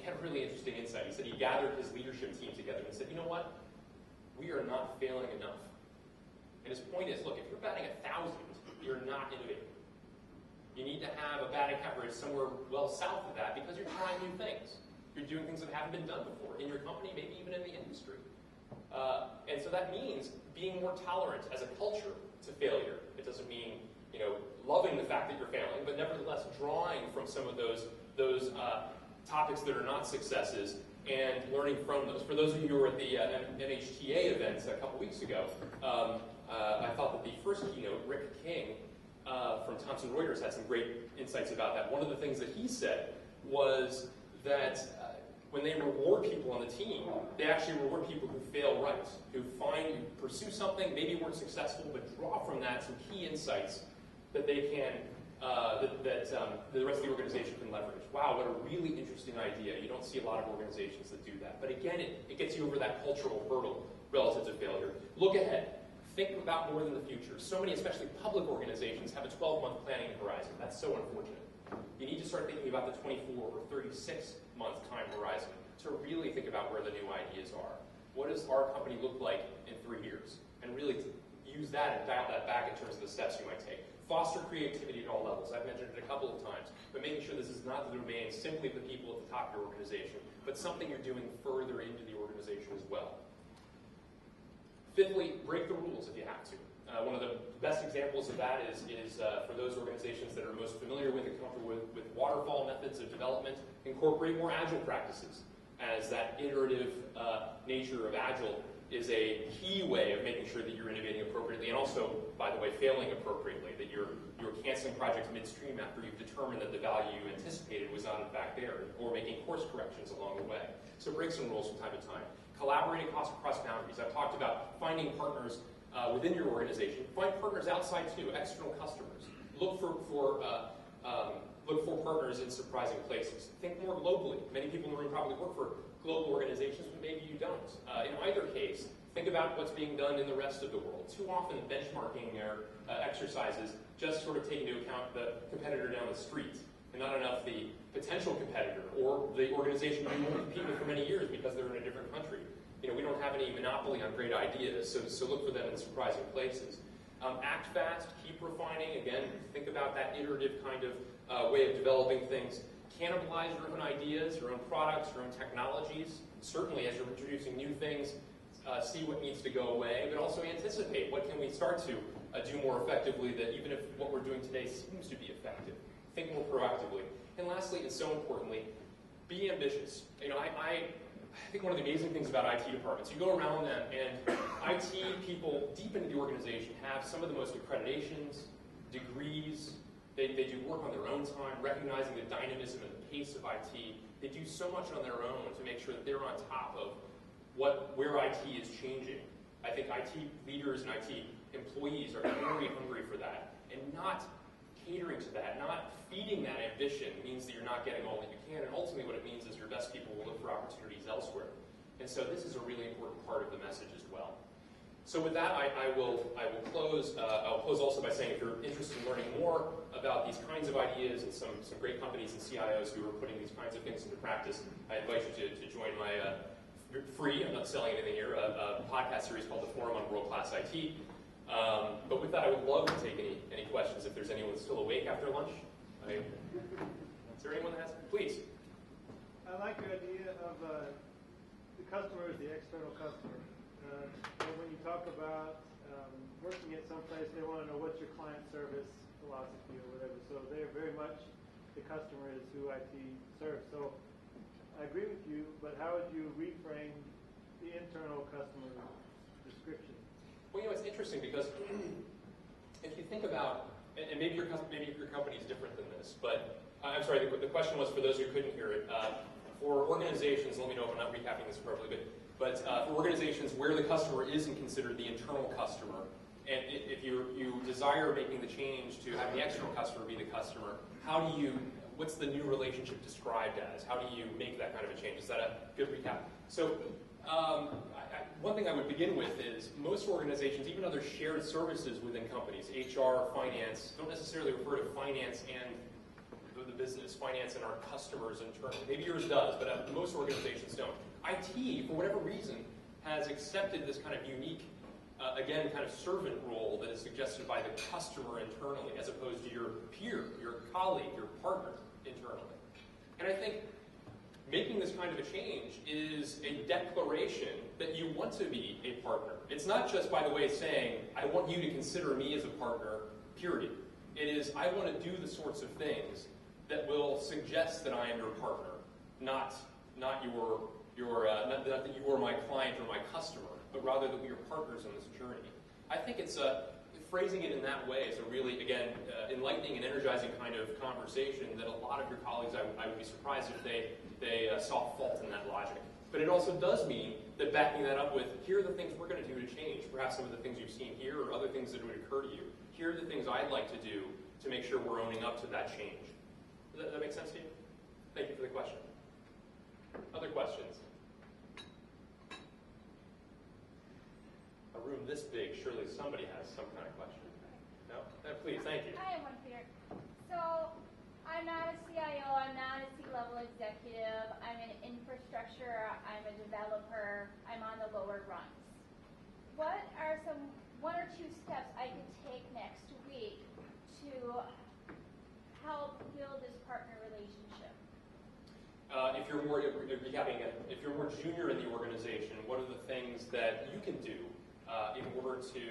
had a really interesting insight. He said he gathered his leadership team together and said, you know what? We are not failing enough. And his point is, look, if you're batting 1,000, you're not innovating. You need to have a batting average somewhere well south of that because you're trying new things. You're doing things that haven't been done before in your company, maybe even in the industry. And so that means being more tolerant as a culture to failure. It doesn't mean, loving the fact that you're failing, but nevertheless drawing from some of those topics that are not successes and learning from those. For those of you who were at the NHTA events a couple weeks ago, I thought that the first keynote, Rick King from Thomson Reuters, had some great insights about that. One of the things that he said was that when they reward people on the team, they actually reward people who fail right, who pursue something, maybe weren't successful, but draw from that some key insights that they can, that the rest of the organization can leverage. Wow, what a really interesting idea. You don't see a lot of organizations that do that. But again, it gets you over that cultural hurdle relative to failure. Look ahead. Think about more than the future. So many, especially public organizations, have a 12-month planning horizon. That's so unfortunate. You need to start thinking about the 24 or 36-month time horizon to really think about where the new ideas are. What does our company look like in 3 years? And really use that and dial that back in terms of the steps you might take. Foster creativity at all levels. I've mentioned it a couple of times, but making sure this is not the domain simply of the people at the top of your organization, but something you're doing further into the organization as well. Fifthly, break the rules if you have to. One of the best examples of that is for those organizations that are most familiar with and comfortable with waterfall methods of development, incorporate more agile practices, as that iterative nature of agile is a key way of making sure that you're innovating appropriately and also, by the way, failing appropriately, that you're canceling projects midstream after you've determined that the value you anticipated was not in fact there, or making course corrections along the way. So break some rules from time to time. Collaborating across boundaries. I've talked about finding partners within your organization. Find partners outside too, external customers. Look for partners in surprising places. Think more globally. Many people in the room probably work for global organizations, but maybe you don't. In either case, think about what's being done in the rest of the world. Too often, benchmarking exercises just sort of take into account the competitor down the street, and not enough the potential competitor or the organization you won't compete with for many years because they're in a different country. We don't have any monopoly on great ideas, so look for them in surprising places. Act fast, keep refining. Again, think about that iterative kind of way of developing things. Cannibalize your own ideas, your own products, your own technologies. Certainly, as you're introducing new things, see what needs to go away, but also anticipate what can we start to do more effectively that even if what we're doing today seems to be effective. Think more proactively. And lastly, and so importantly, be ambitious. I think one of the amazing things about IT departments, you go around them and IT people deep into the organization have some of the most accreditations, degrees. They do work on their own time, recognizing the dynamism and the pace of IT. They do so much on their own to make sure that they're on top of where IT is changing. I think IT leaders and IT employees are very hungry for that, and not catering to that, not feeding that ambition means that you're not getting all that you can, and ultimately what it means is your best people will look for opportunities elsewhere. And so this is a really important part of the message as well. So with that, I will close. I'll close also by saying if you're interested in learning more about these kinds of ideas and some great companies and CIOs who are putting these kinds of things into practice, I invite you to join my free, I'm not selling anything here, a podcast series called The Forum on World Class IT. But with that, I would love to take any questions if there's anyone still awake after lunch. Is there anyone that has? Please. I like your idea of the customer is the external customer. When you talk about working at some place, they want to know what's your client service philosophy or whatever. So they're very much the customer is who IT serves. So I agree with you, but how would you reframe the internal customer description? Well, it's interesting because if you think about, and maybe your company is different than this, but I'm sorry, the question was for those who couldn't hear it. For organizations, let me know if I'm not recapping this appropriately, but for organizations where the customer isn't considered the internal customer, and if you desire making the change to having the external customer be the customer, what's the new relationship described as? How do you make that kind of a change? Is that a good recap? So one thing I would begin with is most organizations, even other shared services within companies, HR, finance, don't necessarily refer to finance and of the business, finance, and our customers internally. Maybe yours does, but most organizations don't. IT, for whatever reason, has accepted this kind of unique, again, kind of servant role that is suggested by the customer internally, as opposed to your peer, your colleague, your partner internally. And I think making this kind of a change is a declaration that you want to be a partner. It's not just, by the way, saying, I want you to consider me as a partner, period. It is, I want to do the sorts of things that will suggest that I am your partner, not that you are my client or my customer, but rather that we are partners on this journey. I think it's phrasing it in that way is a really, again, enlightening and energizing kind of conversation that a lot of your colleagues, I would be surprised if they saw fault in that logic. But it also does mean that backing that up with, here are the things we're going to do to change, perhaps some of the things you've seen here or other things that would occur to you. Here are the things I'd like to do to make sure we're owning up to that change. Does that make sense to you? Thank you for the question. Other questions? A room this big, surely somebody has some kind of question. No? Please, thank you. I have one here. So, I'm not a CIO, I'm not a C-level executive, I'm in infrastructure, I'm a developer, I'm on the lower rungs. What are one or two steps I could take next week to help build this partner relationship? If you're more junior in the organization, what are the things that you can do in order to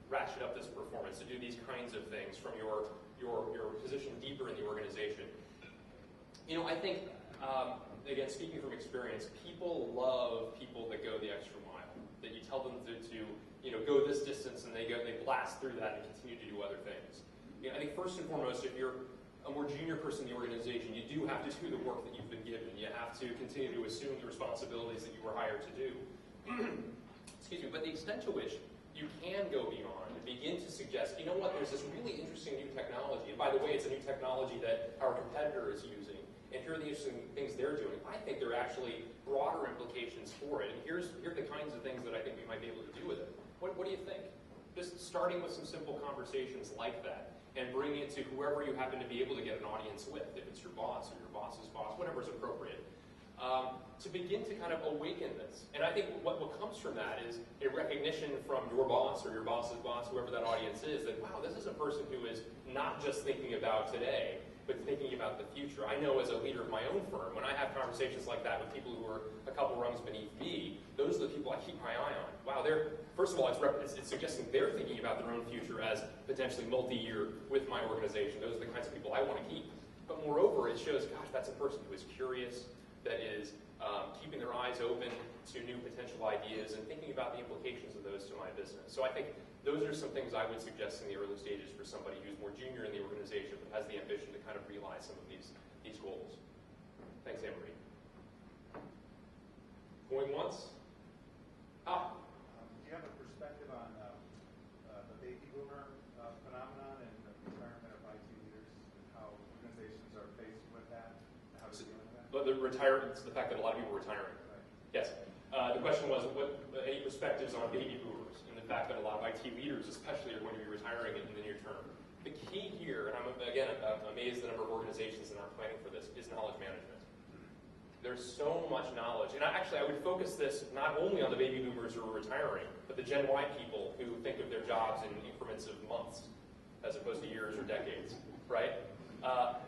ratchet up this performance, to do these kinds of things from your position deeper in the organization? I think, again, speaking from experience, people love people that go the extra mile, that you tell them to go this distance and they blast through that and continue to do other things. I think first and foremost, if you're a more junior person in the organization, you do have to do the work that you've been given. You have to continue to assume the responsibilities that you were hired to do. Excuse me, but the extent to which you can go beyond and begin to suggest, you know what, there's this really interesting new technology, and by the way, it's a new technology that our competitor is using, and here are the interesting things they're doing. I think there are actually broader implications for it, and here are the kinds of things that I think we might be able to do with it. What do you think? Just starting with some simple conversations like that, and bringing it to whoever you happen to be able to get an audience with, if it's your boss or your boss's boss, whatever is appropriate, to begin to kind of awaken this. And I think what comes from that is a recognition from your boss or your boss's boss, whoever that audience is, that, wow, this is a person who is not just thinking about today, but thinking about the future. I know as a leader of my own firm, when I have conversations like that with people who are a couple rungs beneath me, those are the people I keep my eye on. Wow, first of all, it's suggesting they're thinking about their own future as potentially multi-year with my organization. Those are the kinds of people I want to keep. But moreover, it shows, gosh, that's a person who is curious, that is keeping their eyes open to new potential ideas and thinking about the implications of those to my business. So I think those are some things I would suggest in the early stages for somebody who's more junior in the organization but has the ambition to kind of realize some of these goals. Thanks, Anne-Marie. Going once? Do you have a perspective on the baby boomer phenomenon and the retirement of IT leaders and how organizations are faced with that and how they're dealing with that? The fact that a lot of people are retiring. Right. Yes. The question was, any perspectives on baby boomers and the fact that a lot of IT leaders, especially, are going to be retiring in the near term? The key here, and I'm amazed at the number of organizations that aren't planning for this, is knowledge management. There's so much knowledge. And I would focus this not only on the baby boomers who are retiring, but the Gen Y people who think of their jobs in increments of months as opposed to years or decades, right?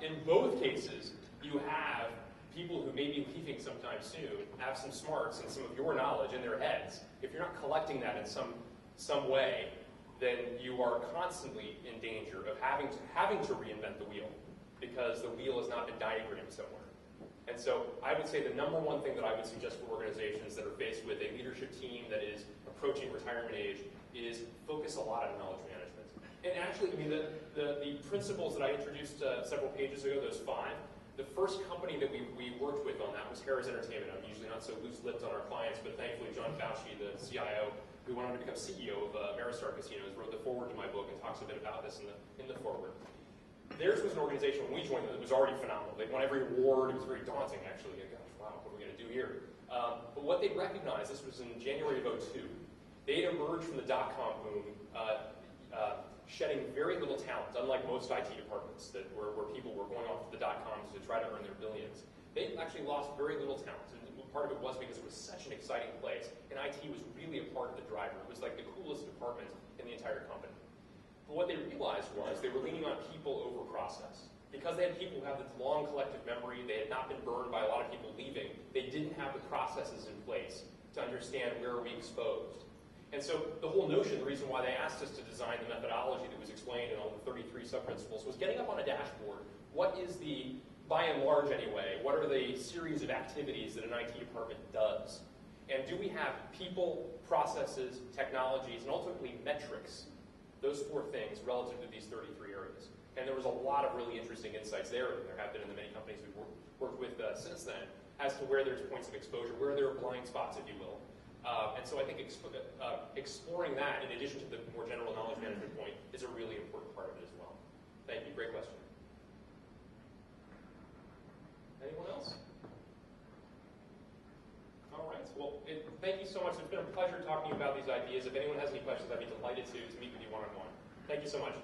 In both cases, you have people who may be leaving sometime soon have some smarts and some of your knowledge in their heads. If you're not collecting that in some way, then you are constantly in danger of having to reinvent the wheel because the wheel has not been diagrammed somewhere. And so I would say the number one thing that I would suggest for organizations that are faced with a leadership team that is approaching retirement age is focus a lot on knowledge management. And actually, I mean, the principles that I introduced several pages ago, those 5, the first company that we worked with on that was Harrah's Entertainment. I'm usually not so loose-lipped on our clients, but thankfully John Fauci, the CIO, who went on to become CEO of Ameristar Casinos, wrote the foreword to my book and talks a bit about this in the foreword. Theirs was an organization, when we joined them, that was already phenomenal. They won every award. It was very daunting, actually. Gosh, wow, what are we going to do here? But what they recognized, this was in January of 2002, they had emerged from the dot-com boom shedding very little talent, unlike most IT departments where people were going off to the dot-coms to try to earn their billions. They actually lost very little talent, and part of it was because it was such an exciting place, and IT was really a part of the driver. It was like the coolest department in the entire company. But what they realized was they were leaning on people over process. Because they had people who have this long collective memory, they had not been burned by a lot of people leaving, they didn't have the processes in place to understand where are we exposed. And so the whole notion, the reason why they asked us to design the methodology that was explained in all the 33 sub-principles was getting up on a dashboard. What is the, by and large anyway, what are the series of activities that an IT department does? And do we have people, processes, technologies, and ultimately metrics, those 4 things relative to these 33 areas? And there was a lot of really interesting insights there, and there have been in the many companies we've worked with since then, as to where there's points of exposure, where there are blind spots, if you will. And so I think exploring that, in addition to the more general knowledge management point, is a really important part of it as well. Thank you. Great question. Anyone else? All right. Well, thank you so much. It's been a pleasure talking to you about these ideas. If anyone has any questions, I'd be delighted to meet with you one-on-one. Thank you so much.